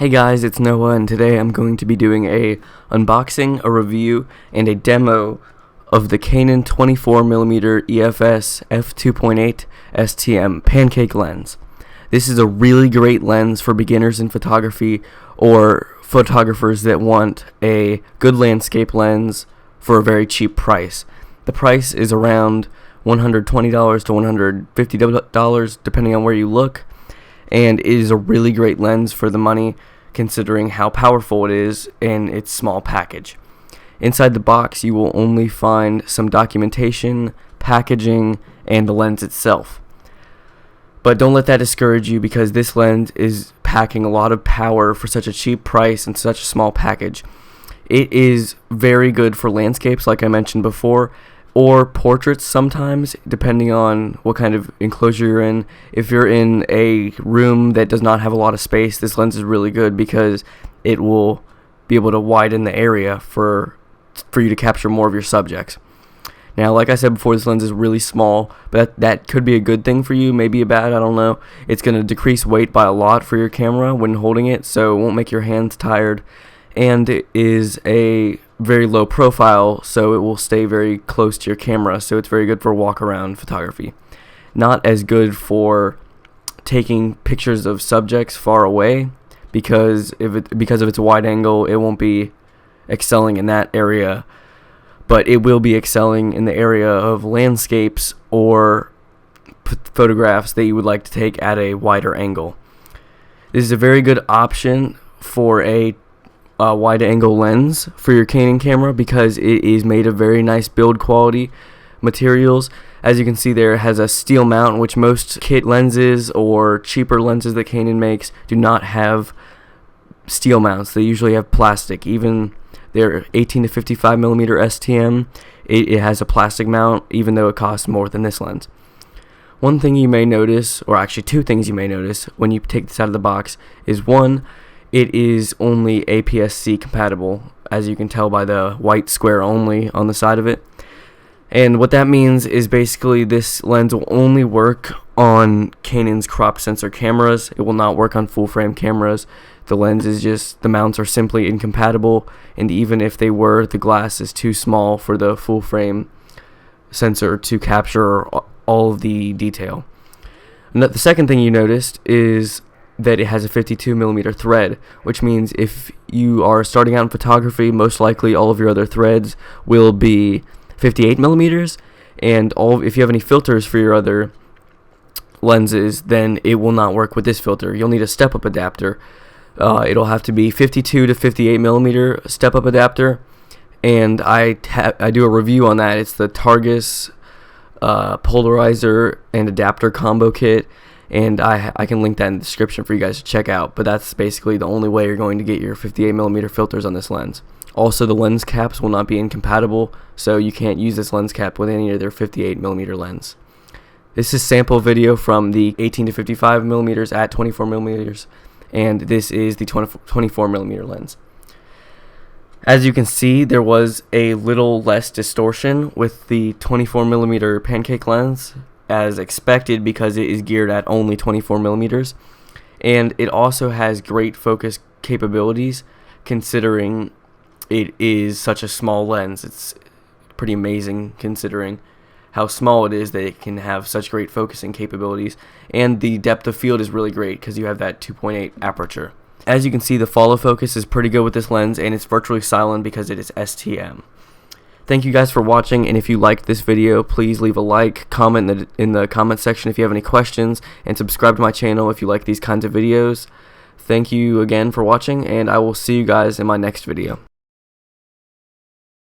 Hey guys, it's Noah, and today I'm going to be doing a unboxing, a review, and a demo of the Canon 24mm EFS f2.8 STM pancake lens. This is a really great lens for beginners in photography or photographers that want a good landscape lens for a very cheap price. The price is around $120 to $150 depending on where you look, and it is a really great lens for the money considering how powerful it is in its small package. Inside the box you will only find some documentation, packaging, and the lens itself. But don't let that discourage you, because this lens is packing a lot of power for such a cheap price and such a small package. It is very good for landscapes, like I mentioned before, or portraits sometimes, depending on what kind of enclosure you're in. If you're in a room that does not have a lot of space, this lens is really good because it will be able to widen the area for you to capture more of your subjects. Now, like I said before, this lens is really small, but that could be a good thing for you, maybe a bad, I don't know. It's going to decrease weight by a lot for your camera when holding it, so it won't make your hands tired. And it is a very low profile, so it will stay very close to your camera, so it's very good for walk around photography. Not as good for taking pictures of subjects far away, because of its wide angle, it won't be excelling in that area, but it will be excelling in the area of landscapes or photographs that you would like to take at a wider angle. This is a very good option for a wide angle lens for your Canon camera, because it is made of very nice build quality materials. As you can see there, it has a steel mount, which most kit lenses or cheaper lenses that Canon makes do not have steel mounts. They usually have plastic. Even their 18 to 55mm STM, it has a plastic mount, even though it costs more than this lens. One thing you may notice, or actually two things you may notice when you take this out of the box, is one, it is only APS-C compatible, as you can tell by the white square only on the side of it. And what that means is basically this lens will only work on Canon's crop sensor cameras. It will not work on full frame cameras. The lens is just, the mounts are simply incompatible, and even if they were, the glass is too small for the full frame sensor to capture all of the detail. And the second thing you noticed is that it has a 52mm thread, which means if you are starting out in photography, most likely all of your other threads will be 58mm, and if you have any filters for your other lenses, then it will not work with this filter. You'll need a step-up adapter. It'll have to be 52 to 58mm step-up adapter, and I do a review on that. It's the Targus polarizer and adapter combo kit, and I can link that in the description for you guys to check out. But that's basically the only way you're going to get your 58mm filters on this lens. Also, the lens caps will not be incompatible, so you can't use this lens cap with any of their 58mm lens. This is sample video from the 18 to 55mm at 24mm, and this is the 24mm lens. As you can see, there was a little less distortion with the 24mm pancake lens, as expected, because it is geared at only 24mm, and it also has great focus capabilities considering it is such a small lens. It's pretty amazing considering how small it is that it can have such great focusing capabilities, and the depth of field is really great because you have that 2.8 aperture. As you can see, the follow focus is pretty good with this lens, and it's virtually silent because it is STM. Thank you guys for watching, and if you liked this video, please leave a like, comment in the comment section if you have any questions, and subscribe to my channel if you like these kinds of videos. Thank you again for watching, and I will see you guys in my next video.